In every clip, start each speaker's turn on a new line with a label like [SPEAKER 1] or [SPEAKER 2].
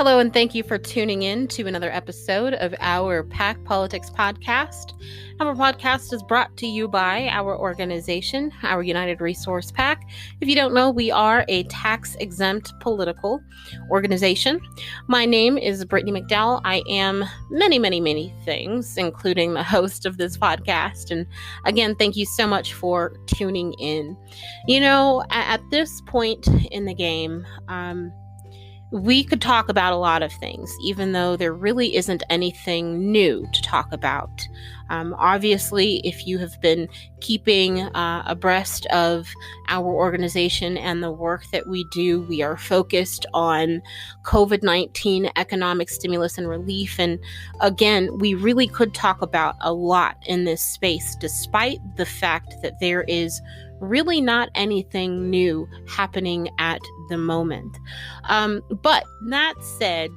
[SPEAKER 1] Hello, and thank you for tuning in to another episode of our PAC Politics Podcast. Our podcast is brought to you by our organization, our United Resource PAC. If you don't know, we are a tax-exempt political organization. My name is Brittany McDowell. I am many things, including the host of this podcast. And again, thank you so much for tuning in. You know, at this point in the game, we could talk about a lot of things, even though there really isn't anything new to talk about. Obviously, if you have been keeping abreast of our organization and the work that we do, we are focused on COVID-19 economic stimulus and relief. And again, we really could talk about a lot in this space, despite the fact that there is really not anything new happening at the moment. But that said,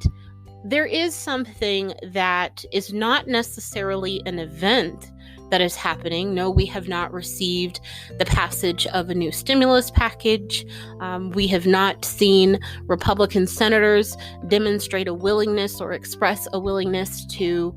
[SPEAKER 1] there is something that is not necessarily an event that is happening. No, we have not received the passage of a new stimulus package. We have not seen Republican senators demonstrate a willingness or express a willingness to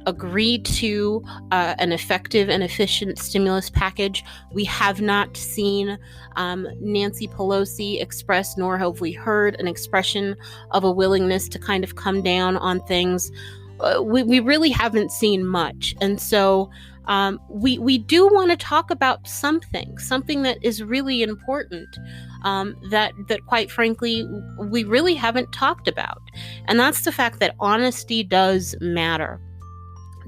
[SPEAKER 1] agree to an effective and efficient stimulus package. We have not seen Nancy Pelosi express, nor have we heard an expression of a willingness to kind of come down on things. We really haven't seen much. And so we do want to talk about something that is really important, that quite frankly, we really haven't talked about. And that's the fact that honesty does matter.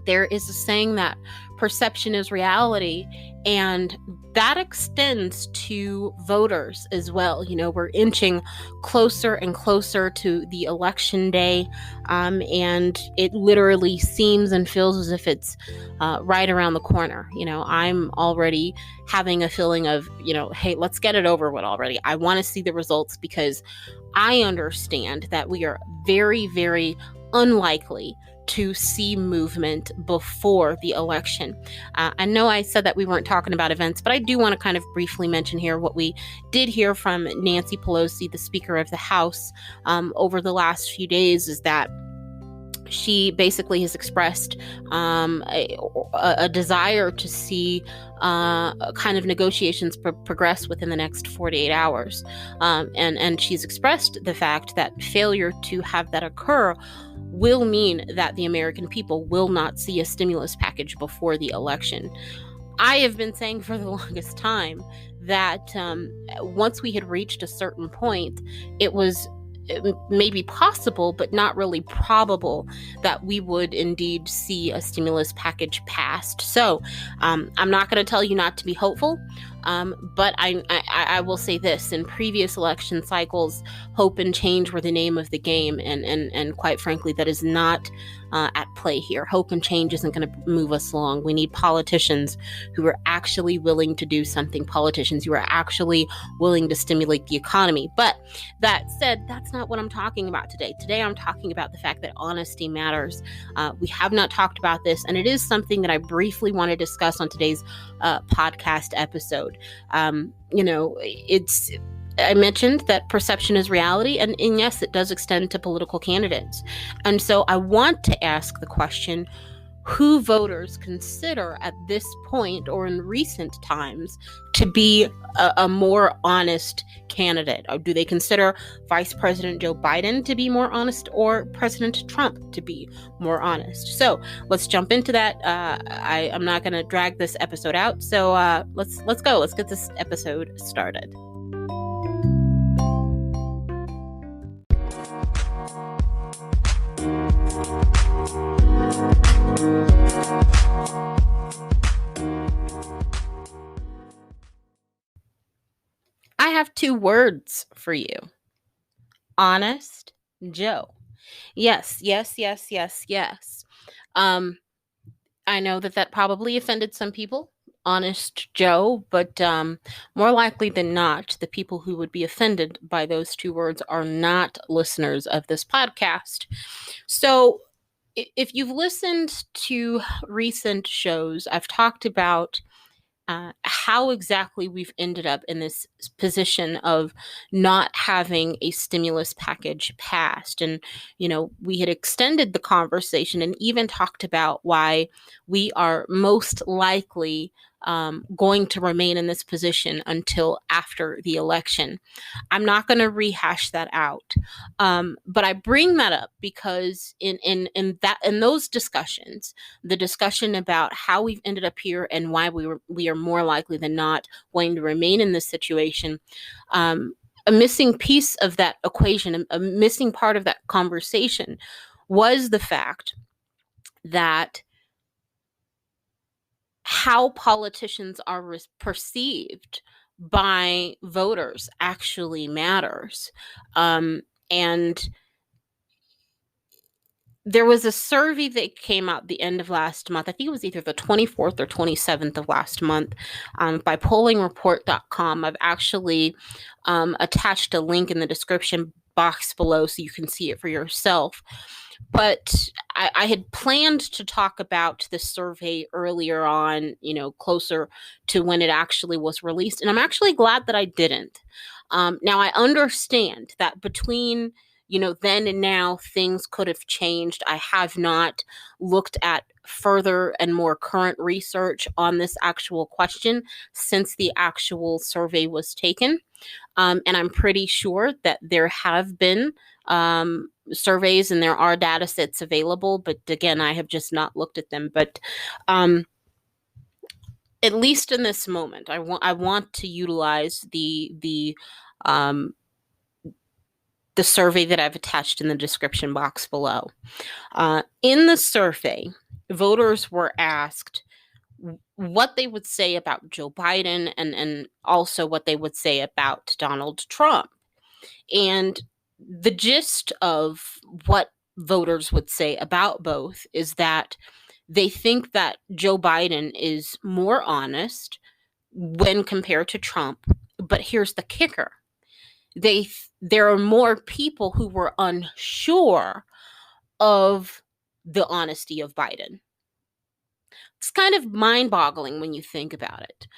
[SPEAKER 1] There is a saying that perception is reality, and that extends to voters as well. You know, we're inching closer and closer to the election day, and it literally seems and feels as if it's right around the corner. You know, I'm already having a feeling of, you know, hey, let's get it over with already. I want to see the results because I understand that we are very unlikely to see movement before the election. I know I said that we weren't talking about events, but I do want to kind of briefly mention here what we did hear from Nancy Pelosi, the Speaker of the House, over the last few days, is that she basically has expressed a desire to see kind of negotiations progress within the next 48 hours. And she's expressed the fact that failure to have that occur will mean that the American people will not see a stimulus package before the election. I have been saying for the longest time that once we had reached a certain point, it was maybe possible, but not really probable that we would indeed see a stimulus package passed. So I'm not going to tell you not to be hopeful, but I will say this: in previous election cycles, hope and change were the name of the game, and quite frankly, that is not at play here. Hope and change isn't going to move us along. We need politicians who are actually willing to do something, politicians who are actually willing to stimulate the economy. But that said, that's not what I'm talking about today. Today, I'm talking about the fact that honesty matters. We have not talked about this, and it is something that I briefly want to discuss on today's podcast episode. You know, I mentioned that perception is reality, and yes, it does extend to political candidates. And so I want to ask the question, who voters consider at this point or in recent times to be a more honest candidate? Or do they consider Vice President Joe Biden to be more honest, or President Trump to be more honest? So let's jump into that. I'm not going to drag this episode out. So let's go. Let's get this episode started. I have two words for you. Honest Joe. Yes. I know that probably offended some people, Honest Joe, but more likely than not, the people who would be offended by those two words are not listeners of this podcast. So if you've listened to recent shows, I've talked about how exactly we've ended up in this position of not having a stimulus package passed. And, we had extended the conversation and even talked about why we are most likely going to remain in this position until after the election. I'm not going to rehash that out, but I bring that up because in those discussions, the discussion about how we've ended up here and why we are more likely than not going to remain in this situation. A missing piece of that equation, a missing part of that conversation, was the fact that how politicians are perceived by voters actually matters. And there was a survey that came out the end of last month. I think it was either the 24th or 27th of last month, by pollingreport.com. I've actually attached a link in the description box below so you can see it for yourself. But I had planned to talk about the survey earlier on, closer to when it actually was released. And I'm actually glad that I didn't. Now, I understand that between then and now, things could have changed. I have not looked at further and more current research on this actual question since the actual survey was taken. And I'm pretty sure that there have been surveys and there are data sets available. But again, I have just not looked at them. But at least in this moment, I want to utilize the survey that I've attached in the description box below. In the survey, voters were asked what they would say about Joe Biden and also what they would say about Donald Trump. And the gist of what voters would say about both is that they think that Joe Biden is more honest when compared to Trump. But here's the kicker. There are more people who were unsure of the honesty of Biden. It's kind of mind-boggling when you think about it.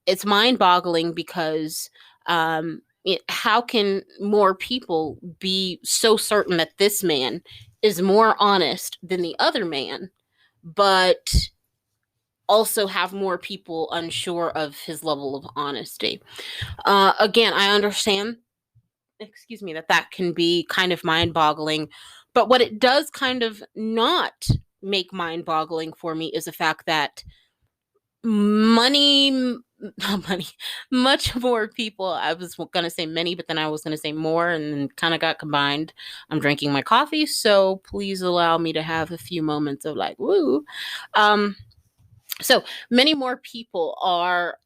[SPEAKER 1] It's mind-boggling because how can more people be so certain that this man is more honest than the other man, but also have more people unsure of his level of honesty? Again, I understand that can be kind of mind-boggling. But what it does kind of not make mind-boggling for me is the fact that much more people, I was going to say many, but then I was going to say more and then kind of got combined. I'm drinking my coffee, so please allow me to have a few moments of like, woo. So many more people are,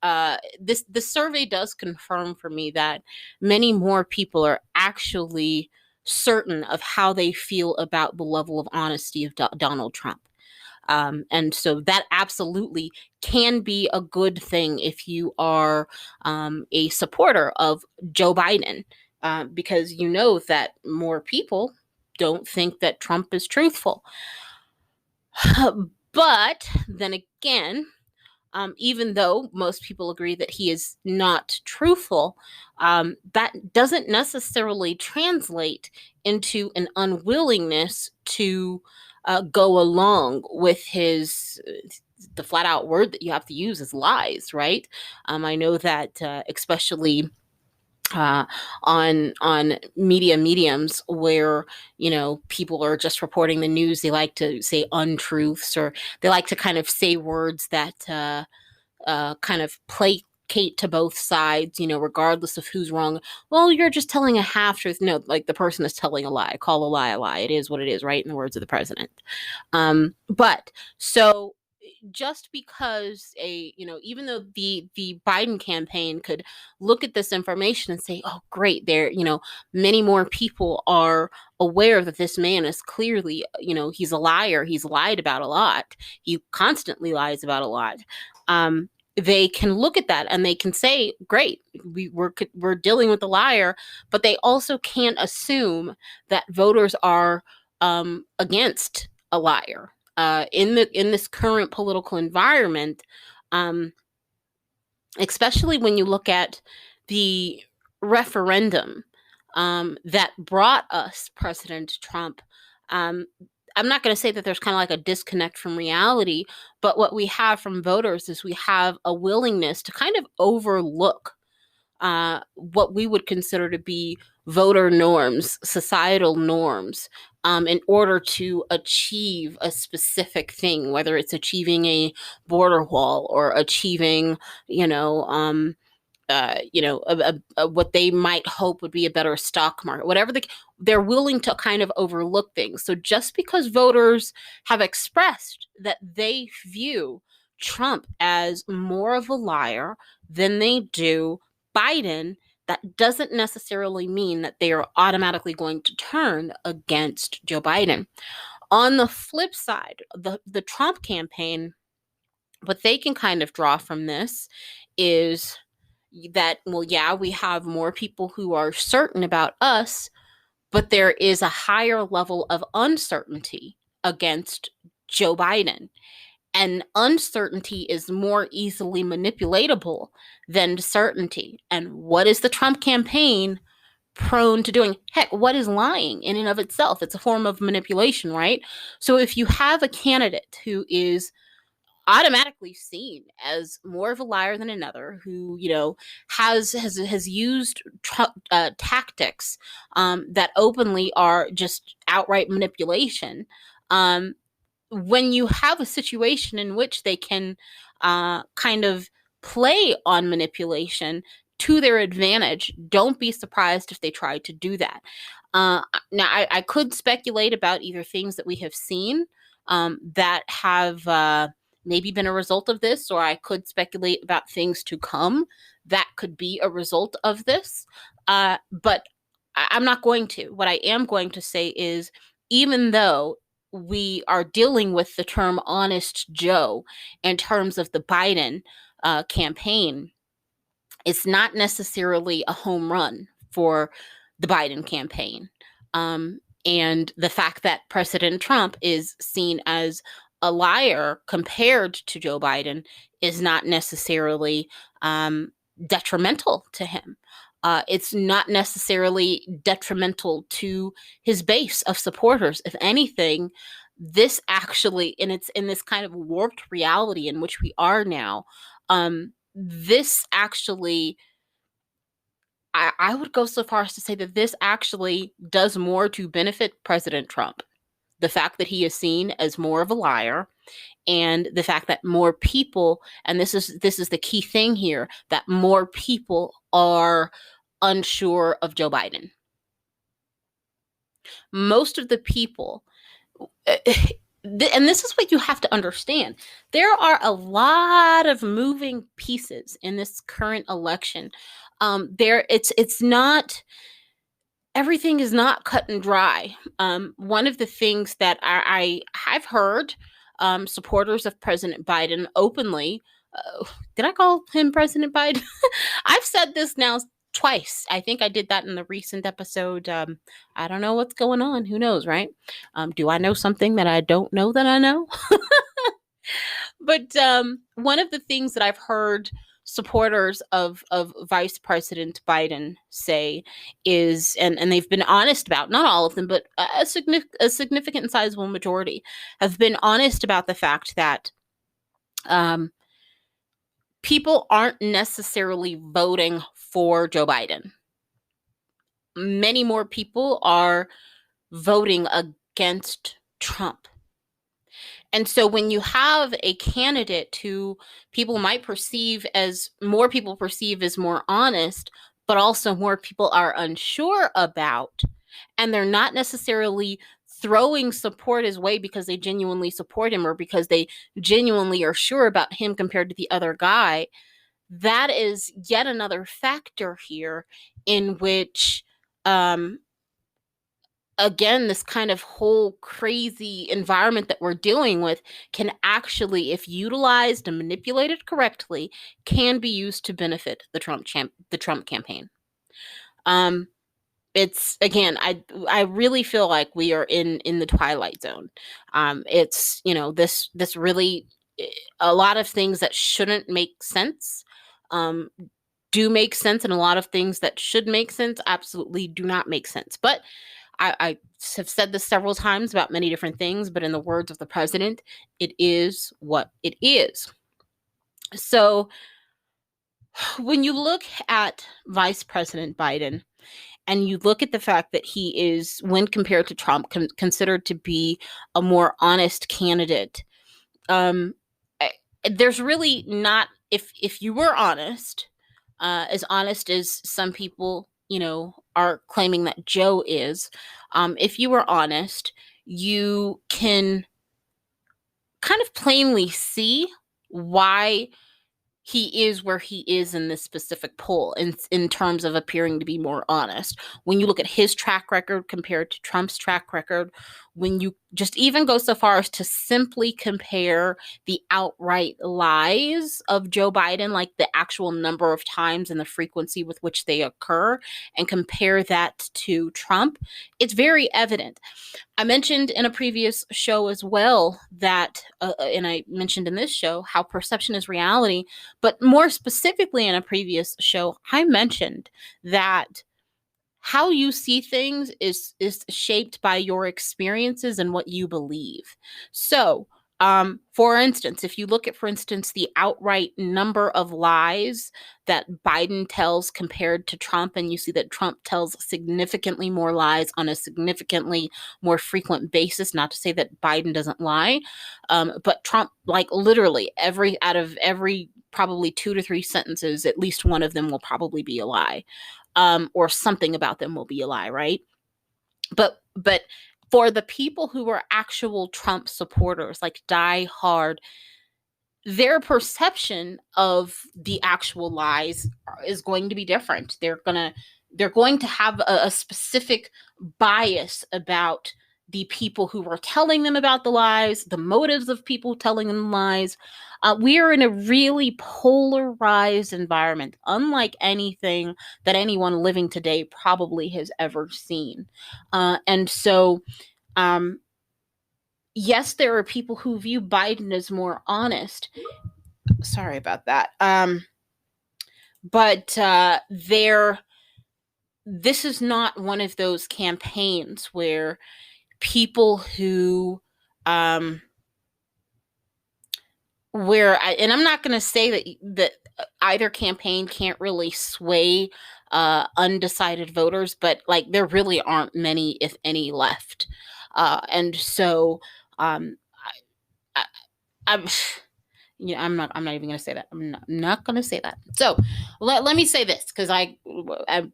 [SPEAKER 1] this survey does confirm for me that many more people are actually certain of how they feel about the level of honesty of Donald Trump. And so that absolutely can be a good thing if you are a supporter of Joe Biden, because you know that more people don't think that Trump is truthful. But then again, even though most people agree that he is not truthful, that doesn't necessarily translate into an unwillingness to go along with the flat out word that you have to use is lies, right? I know that especially on mediums where people are just reporting the news, they like to say untruths, or they like to kind of say words that kind of placate to both sides, regardless of who's wrong. Well, you're just telling a half truth. No, like the person is telling a lie. Call a lie a lie. It is what it is, right? In the words of the president. But so just because even though the Biden campaign could look at this information and say, oh, great, many more people are aware that this man is clearly, he's a liar. He's lied about a lot. He constantly lies about a lot. They can look at that and they can say, great, we're dealing with a liar, but they also can't assume that voters are against a liar. In this current political environment, especially when you look at the referendum that brought us President Trump. Um, I'm not going to say that there's kind of like a disconnect from reality, but what we have from voters is we have a willingness to kind of overlook what we would consider to be voter norms, societal norms, in order to achieve a specific thing, whether it's achieving a border wall or achieving, you know, what they might hope would be a better stock market, whatever they're willing to kind of overlook things. So just because voters have expressed that they view Trump as more of a liar than they do Biden, that doesn't necessarily mean that they are automatically going to turn against Joe Biden. On the flip side, the Trump campaign, what they can kind of draw from this is that, well, yeah, we have more people who are certain about us, but there is a higher level of uncertainty against Joe Biden. And uncertainty is more easily manipulatable than certainty. And what is the Trump campaign prone to doing? Heck, what is lying in and of itself? It's a form of manipulation, right? So if you have a candidate who is automatically seen as more of a liar than another, who has used tactics that openly are just outright manipulation. When you have a situation in which they can kind of play on manipulation to their advantage, don't be surprised if they try to do that. Now, I could speculate about either things that we have seen that have maybe been a result of this, or I could speculate about things to come that could be a result of this. But I'm not going to. What I am going to say is, even though we are dealing with the term honest Joe in terms of the Biden campaign, it's not necessarily a home run for the Biden campaign. And the fact that President Trump is seen as a liar compared to Joe Biden is not necessarily detrimental to him. It's not necessarily detrimental to his base of supporters. If anything, this actually, and it's in this kind of warped reality in which we are now, this actually, I would go so far as to say that this actually does more to benefit President Trump. The fact that he is seen as more of a liar, and the fact that more people, and this is the key thing here, that more people are unsure of Joe Biden. Most of the people, and this is what you have to understand, there are a lot of moving pieces in this current election. It's not, everything is not cut and dry. One of the things that I've heard supporters of President Biden openly, did I call him President Biden? I've said this now twice. I think I did that in the recent episode. I don't know what's going on. Who knows, right? Do I know something that I don't know that I know? But one of the things that I've heard supporters of Vice President Biden say is, and they've been honest about, not all of them, but a significant and sizable majority have been honest about the fact that people aren't necessarily voting for Joe Biden. Many more people are voting against Trump. And so when you have a candidate who more people perceive as more honest, but also more people are unsure about, and they're not necessarily throwing support his way because they genuinely support him or because they genuinely are sure about him compared to the other guy, that is yet another factor here in which, again, this kind of whole crazy environment that we're dealing with can actually, if utilized and manipulated correctly, can be used to benefit the Trump campaign. It's, again, I really feel like we are in the twilight zone. It's, this really, a lot of things that shouldn't make sense do make sense, and a lot of things that should make sense absolutely do not make sense. But I have said this several times about many different things, but in the words of the president, it is what it is. So when you look at Vice President Biden and you look at the fact that he is, when compared to Trump, considered to be a more honest candidate, um, there's really not, if you were honest, as honest as some people, are claiming that Joe is, if you were honest, you can kind of plainly see why he is where he is in this specific poll in terms of appearing to be more honest. When you look at his track record compared to Trump's track record, when you just even go so far as to simply compare the outright lies of Joe Biden, like the actual number of times and the frequency with which they occur, and compare that to Trump, it's very evident. I mentioned in a previous show as well that, and I mentioned in this show, how perception is reality. But more specifically in a previous show, I mentioned that how you see things is shaped by your experiences and what you believe. So, for instance, if you look at, for instance, the outright number of lies that Biden tells compared to Trump, and you see that Trump tells significantly more lies on a significantly more frequent basis, not to say that Biden doesn't lie, but Trump, like literally out of every probably 2 to 3 sentences, at least one of them will probably be a lie. Or something about them will be a lie, right? But for the people who are actual Trump supporters, like die hard, their perception of the actual lies is going to be different. They're going to have a specific bias about the people who were telling them about the lies, the motives of people telling them lies. We are in a really polarized environment, unlike anything that anyone living today probably has ever seen. And so, yes, there are people who view Biden as more honest. Sorry about that. But this is not one of those campaigns where people who and I'm not going to say that either campaign can't really sway undecided voters, but like there really aren't many, if any, left. And so I'm I'm not even going to say that. I'm not going to say that. So let me say this, because I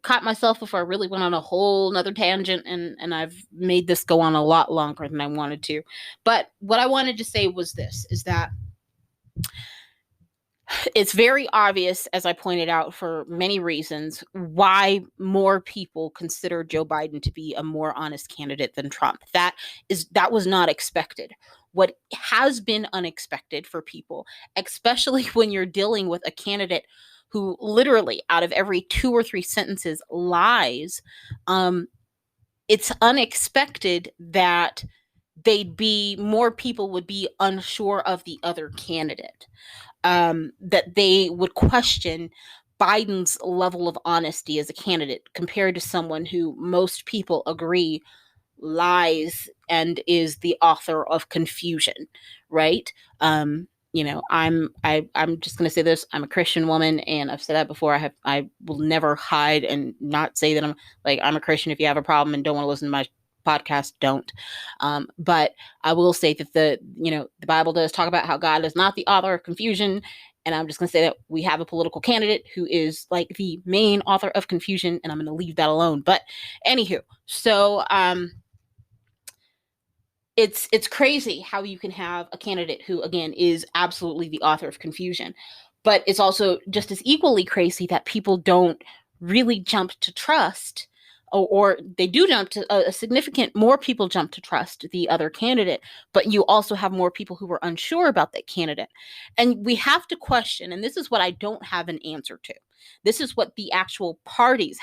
[SPEAKER 1] caught myself before I really went on a whole nother tangent, and I've made this go on a lot longer than I wanted to. But what I wanted to say was this, is that it's very obvious, as I pointed out, for many reasons, why more people consider Joe Biden to be a more honest candidate than Trump. That was not expected. What has been unexpected for people, especially when you're dealing with a candidate who literally out of every 2 or 3 sentences lies, it's unexpected that more people would be unsure of the other candidate. That they would question Biden's level of honesty as a candidate compared to someone who most people agree lies and is the author of confusion, right? I'm just going to say this. I'm a Christian woman, and I've said that before. I will never hide and not say that I'm a Christian. If you have a problem and don't want to listen to my podcast, don't. But I will say that the Bible does talk about how God is not the author of confusion. And I'm just going to say that we have a political candidate who is like the main author of confusion, and I'm going to leave that alone. But anywho, so it's crazy how you can have a candidate who, again, is absolutely the author of confusion. But it's also just as equally crazy that people don't really jump to trust, or they do jump to a significant more people jump to trust the other candidate, but you also have more people who are unsure about that candidate. And we have to question, and this is what I don't have an answer to. This is what the actual parties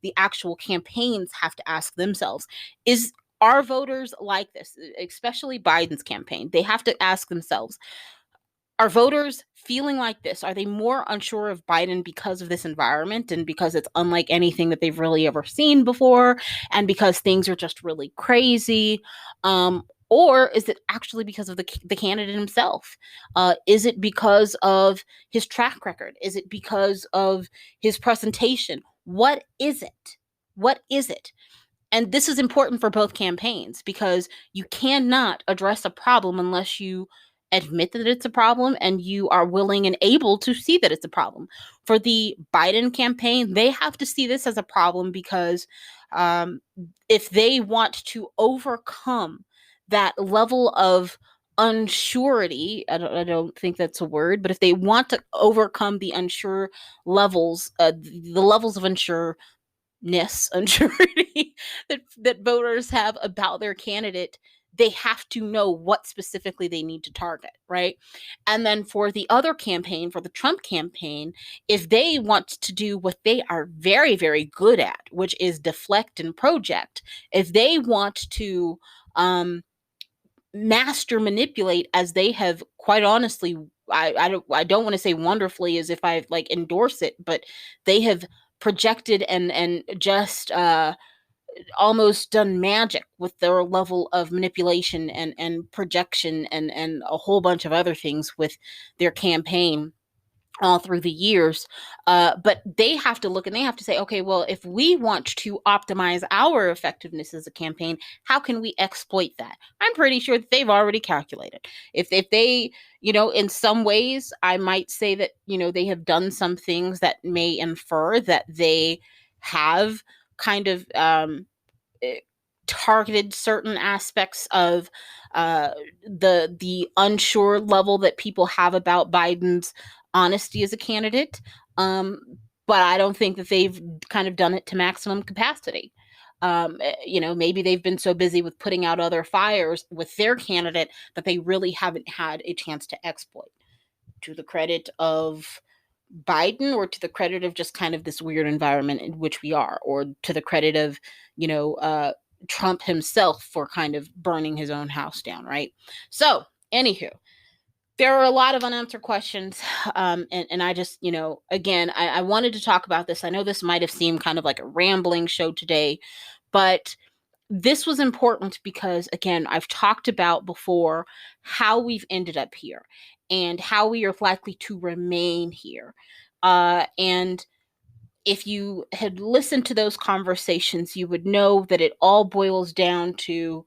[SPEAKER 1] the actual campaigns have to ask themselves. Are voters like this, especially Biden's campaign? They have to ask themselves, Are voters feeling like this? Are they more unsure of Biden because of this environment and because it's unlike anything that they've really ever seen before and because things are just really crazy? Or is it actually because of the candidate himself? Is it because of his track record? Is it because of his presentation? What is it? What is it? And this is important for both campaigns because you cannot address a problem unless you admit that it's a problem and you are willing and able to see that it's a problem. For the Biden campaign, they have to see this as a problem because um, if they want to overcome that level of unsurety, I don't think that's a word, but if they want to overcome the unsure levels, the levels of unsure uncertainty that voters have about their candidate, they have to know what specifically they need to target, right? And then for the other campaign, for the Trump campaign, if they want to do what they are very, very good at, which is deflect and project, if they want to master manipulate as they have quite honestly, I don't want to say wonderfully as if I like endorse it, but they have projected and just almost done magic with their level of manipulation and projection and a whole bunch of other things with their campaign all through the years. But they have to look and they have to say, okay, well, if we want to optimize our effectiveness as a campaign, how can we exploit that? I'm pretty sure that they've already calculated. If they, in some ways, I might say that, they have done some things that may infer that they have kind of targeted certain aspects of the unsure level that people have about Biden's honesty as a candidate. But I don't think that they've kind of done it to maximum capacity. Maybe they've been so busy with putting out other fires with their candidate that they really haven't had a chance to exploit. To the credit of Biden or to the credit of just kind of this weird environment in which we are, or to the credit of, Trump himself for kind of burning his own house down, right? So, anywho, there are a lot of unanswered questions. And I just, again, I wanted to talk about this. I know this might have seemed kind of like a rambling show today, but this was important because, again, I've talked about before how we've ended up here and how we are likely to remain here. And if you had listened to those conversations, you would know that it all boils down to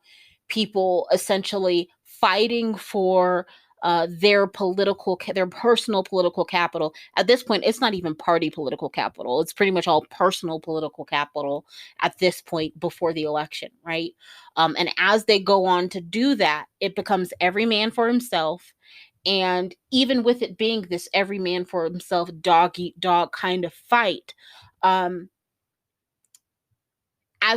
[SPEAKER 1] people essentially fighting for their personal political capital. At this point, it's not even party political capital. It's pretty much all personal political capital at this point before the election, right? And as they go on to do that, it becomes every man for himself. And even with it being this every man for himself, dog eat dog kind of fight, as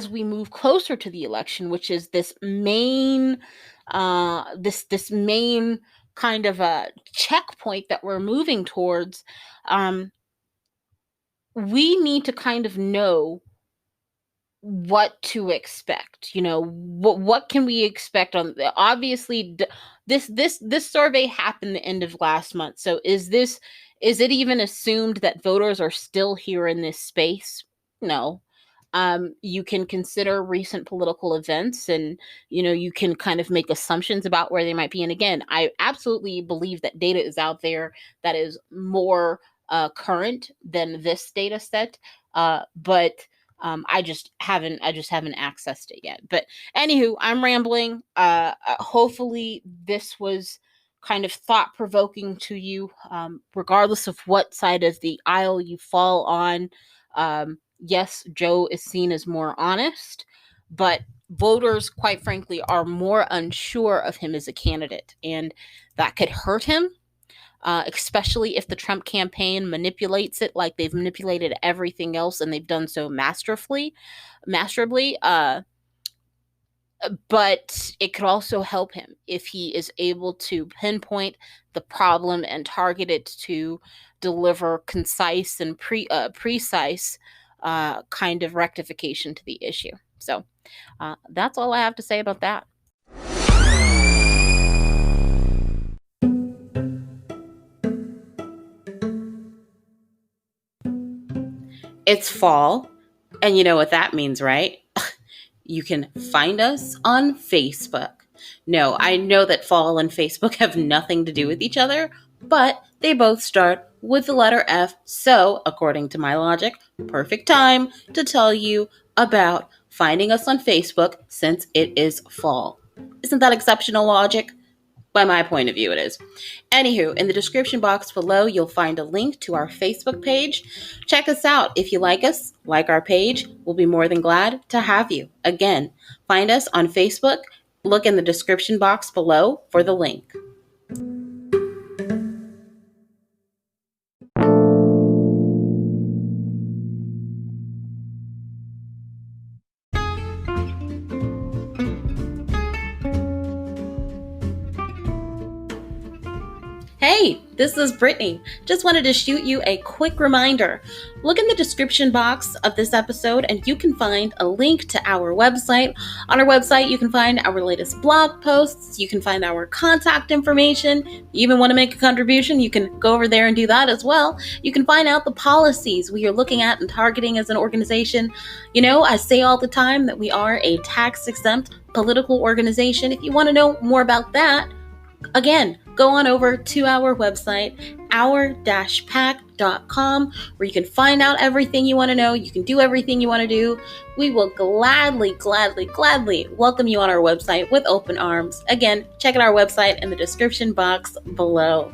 [SPEAKER 1] we move closer to the election, which is this main kind of a checkpoint that we're moving towards, we need to kind of know what to expect. What can we expect on obviously this survey happened the end of last month. So is it even assumed that voters are still here in this space? No. You can consider recent political events and, you can kind of make assumptions about where they might be. And again, I absolutely believe that data is out there that is more current than this data set. But I just haven't accessed it yet. But anywho, I'm rambling. Hopefully this was kind of thought provoking to you, regardless of what side of the aisle you fall on. Yes, Joe is seen as more honest, but voters, quite frankly, are more unsure of him as a candidate, and that could hurt him. Especially if the Trump campaign manipulates it like they've manipulated everything else and they've done so masterably. But it could also help him if he is able to pinpoint the problem and target it to deliver concise and precise kind of rectification to the issue. So that's all I have to say about that. It's fall, and you know what that means, right? You can find us on Facebook. No, I know that fall and Facebook have nothing to do with each other, but they both start with the letter F. So, according to my logic, perfect time to tell you about finding us on Facebook since it is fall. Isn't that exceptional logic? By my point of view, it is. Anywho, in the description box below, you'll find a link to our Facebook page. Check us out. If you like our page, we'll be more than glad to have you. Again, find us on Facebook. Look in the description box below for the link. Hey, this is Brittany. Just wanted to shoot you a quick reminder. Look in the description box of this episode and you can find a link to our website. On our website, you can find our latest blog posts. You can find our contact information. You even want to make a contribution, you can go over there and do that as well. You can find out the policies we are looking at and targeting as an organization. You know, I say all the time that we are a tax-exempt political organization. If you want to know more about that, again, go on over to our website, our-pack.com, where you can find out everything you want to know. You can do everything you want to do. We will gladly welcome you on our website with open arms. Again, check out our website in the description box below.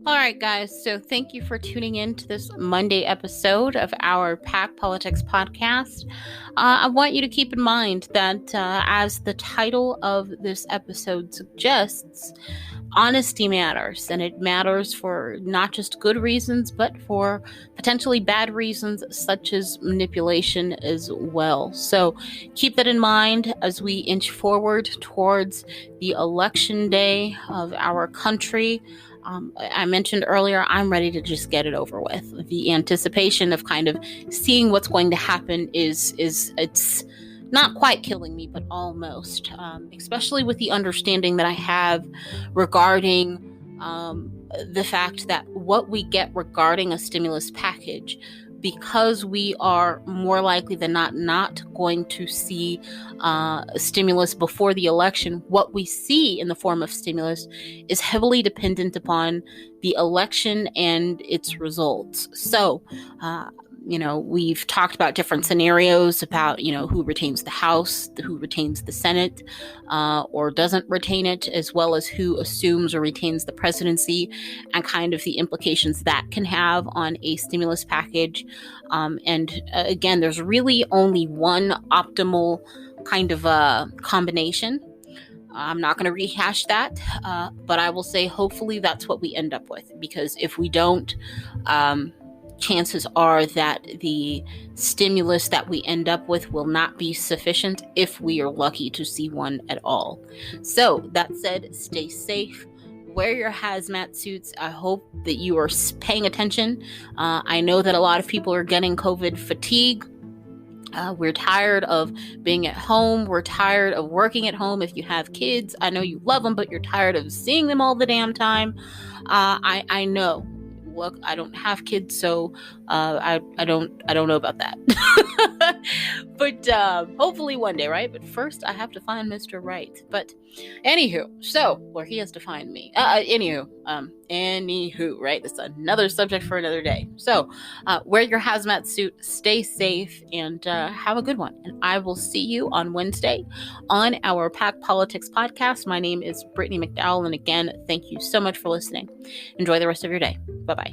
[SPEAKER 1] All right, guys, so thank you for tuning in to this Monday episode of our Pack Politics podcast. I want you to keep in mind that as the title of this episode suggests, honesty matters, and it matters for not just good reasons, but for potentially bad reasons, such as manipulation as well. So keep that in mind as we inch forward towards the election day of our country. I mentioned earlier, I'm ready to just get it over with. The anticipation of kind of seeing what's going to happen it's not quite killing me, but almost, especially with the understanding that I have regarding the fact that what we get regarding a stimulus package, because we are more likely than not going to see stimulus before the election, what we see in the form of stimulus is heavily dependent upon the election and its results. So, we've talked about different scenarios about, who retains the House, who retains the Senate, or doesn't retain it, as well as who assumes or retains the presidency, and kind of the implications that can have on a stimulus package. Again, there's really only one optimal kind of combination. I'm not going to rehash that, but I will say hopefully that's what we end up with, because if we don't, chances are that the stimulus that we end up with will not be sufficient if we are lucky to see one at all. So that said, stay safe. Wear your hazmat suits. I hope that you are paying attention. I know that a lot of people are getting COVID fatigue. We're tired of being at home. We're tired of working at home. If you have kids, I know you love them, but you're tired of seeing them all the damn time. I know. Look, I don't have kids, so I don't know about that. But hopefully one day, right? But first, I have to find Mr. Right. But anywho, he has to find me. Anywho, right? That's another subject for another day. So, wear your hazmat suit, stay safe, and have a good one. And I will see you on Wednesday on our Pack Politics podcast. My name is Brittany McDowell, and again, thank you so much for listening. Enjoy the rest of your day. Bye-bye.